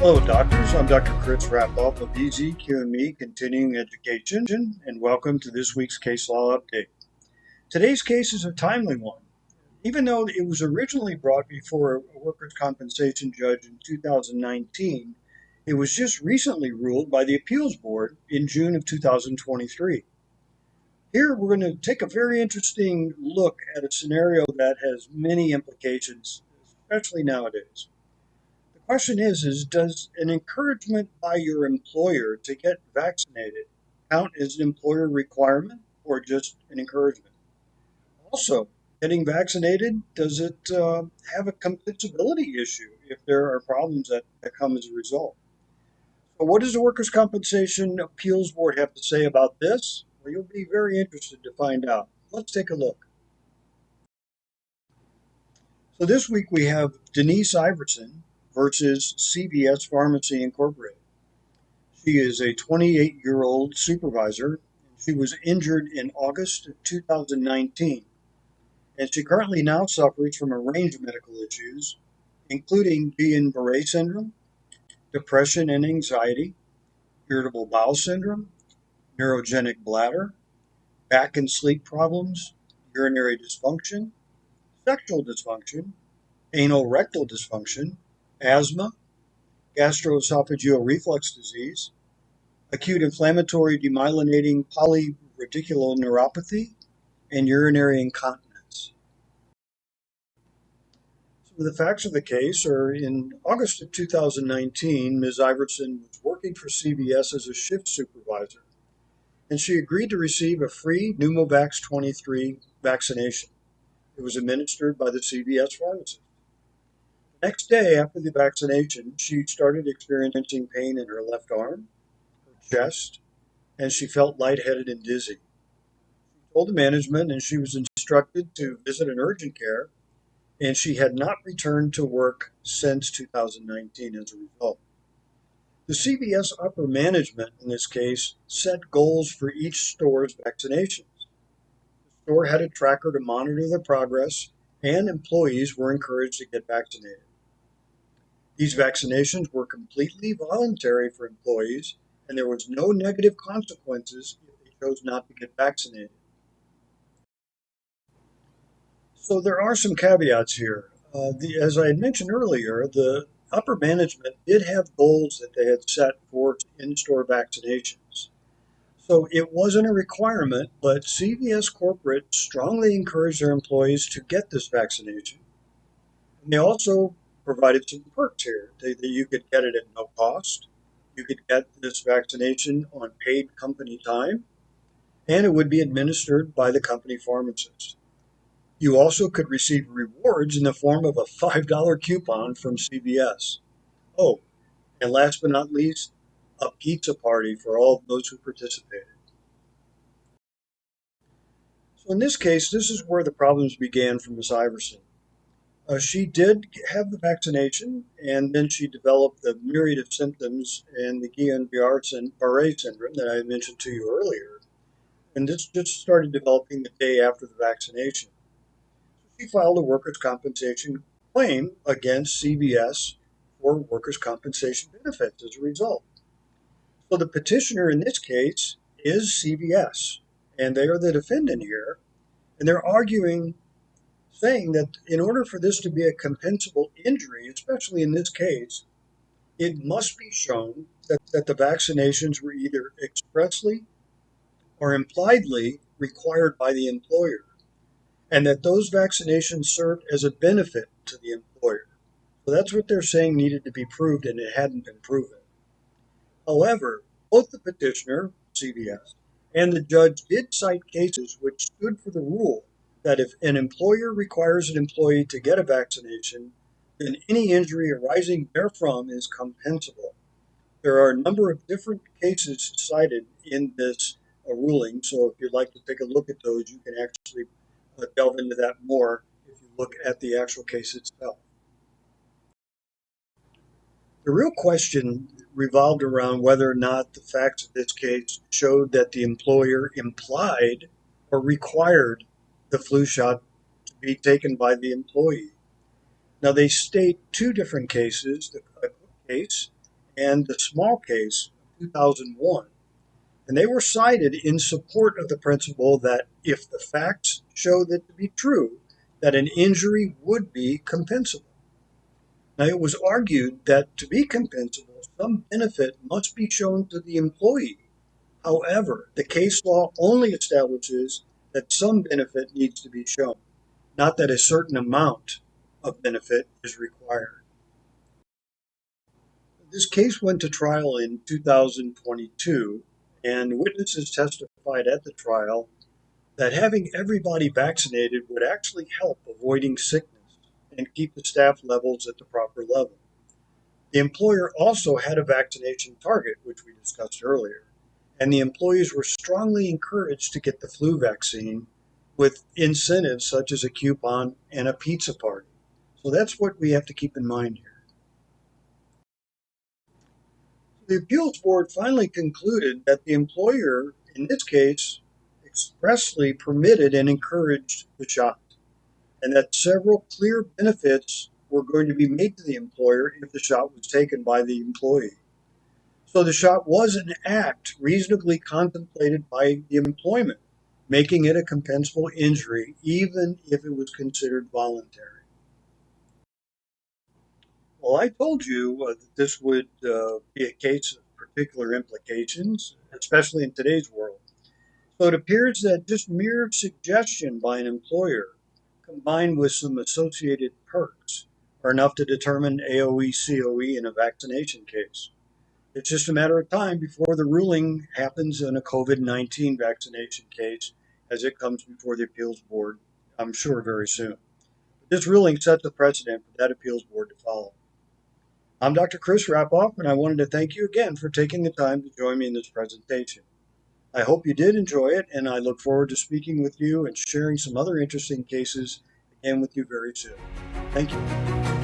Hello, doctors. I'm Dr. Chris Rapoff of QME Continuing Education, and welcome to this week's Case Law Update. Today's case is a timely one. Even though it was originally brought before a workers' compensation judge in 2019, it was just recently ruled by the Appeals Board in June of 2023. Here, we're going to take a very interesting look at a scenario that has many implications, especially nowadays. The question is does an encouragement by your employer to get vaccinated count as an employer requirement or just an encouragement? Also, getting vaccinated, does it have a compensability issue if there are problems that come as a result? So what does the Workers' Compensation Appeals Board have to say about this? Well, you'll be very interested to find out. Let's take a look. So this week we have Denise Iverson versus CVS Pharmacy Incorporated. She is a 28-year-old supervisor. She was injured in August of 2019, and she currently now suffers from a range of medical issues, including Guillain-Barré syndrome, depression and anxiety, irritable bowel syndrome, neurogenic bladder, back and sleep problems, urinary dysfunction, sexual dysfunction, anal rectal dysfunction, asthma, gastroesophageal reflux disease, acute inflammatory demyelinating polyradicular neuropathy, and urinary incontinence. So the facts of the case are in August of 2019, Ms. Iverson was working for CVS as a shift supervisor, and she agreed to receive a free Pneumovax 23 vaccination. It was administered by the CVS pharmacist. The next day after the vaccination, she started experiencing pain in her left arm, her chest, and she felt lightheaded and dizzy. She told the management and she was instructed to visit an urgent care, and she had not returned to work since 2019 as a result. The CVS upper management in this case set goals for each store's vaccinations. The store had a tracker to monitor the progress, and employees were encouraged to get vaccinated. These vaccinations were completely voluntary for employees, and there was no negative consequences if they chose not to get vaccinated. So there are some caveats here. As I had mentioned earlier, the upper management did have goals that they had set for in-store vaccinations. So it wasn't a requirement, but CVS Corporate strongly encouraged their employees to get this vaccination. And they also provided some perks here, that you could get it at no cost. You could get this vaccination on paid company time, and it would be administered by the company pharmacist. You also could receive rewards in the form of a $5 coupon from CVS. Oh, and last but not least, a pizza party for all of those who participated. So in this case, this is where the problems began for Ms. Iverson. She did have the vaccination, and then she developed the myriad of symptoms and the Guillain-Barré syndrome that I mentioned to you earlier. And this just started developing the day after the vaccination. She filed a workers' compensation claim against CVS for workers' compensation benefits as a result. So the petitioner in this case is CVS, and they are the defendant here, and they're arguing, saying that in order for this to be a compensable injury, especially in this case, it must be shown that the vaccinations were either expressly or impliedly required by the employer, and that those vaccinations served as a benefit to the employer. So that's what they're saying needed to be proved, and it hadn't been proven. However, both the petitioner, CVS, and the judge did cite cases which stood for the rule that if an employer requires an employee to get a vaccination, then any injury arising therefrom is compensable. There are a number of different cases cited in this ruling, so if you'd like to take a look at those, you can actually delve into that more if you look at the actual case itself. The real question revolved around whether or not the facts of this case showed that the employer implied or required the flu shot to be taken by the employee. Now, they state two different cases, the Cook case and the small case of 2001. And they were cited in support of the principle that if the facts show that to be true, that an injury would be compensable. Now, it was argued that to be compensable, some benefit must be shown to the employee. However, the case law only establishes that some benefit needs to be shown, not that a certain amount of benefit is required. This case went to trial in 2022, and witnesses testified at the trial that having everybody vaccinated would actually help avoiding sickness and keep the staff levels at the proper level. The employer also had a vaccination target, which we discussed earlier, and the employees were strongly encouraged to get the flu vaccine with incentives such as a coupon and a pizza party. So that's what we have to keep in mind here. The appeals board finally concluded that the employer, in this case, expressly permitted and encouraged the shot, and that several clear benefits were going to be made to the employer if the shot was taken by the employee. So the shot was an act reasonably contemplated by the employment, making it a compensable injury even if it was considered voluntary. Well, I told you that this would be a case of particular implications, especially in today's world. So it appears that just mere suggestion by an employer, combined with some associated perks, are enough to determine AOE COE in a vaccination case. It's just a matter of time before the ruling happens in a COVID-19 vaccination case as it comes before the appeals board, I'm sure very soon. This ruling sets a precedent for that appeals board to follow. I'm Dr. Chris Rapoff, and I wanted to thank you again for taking the time to join me in this presentation. I hope you did enjoy it, and I look forward to speaking with you and sharing some other interesting cases again with you very soon. Thank you.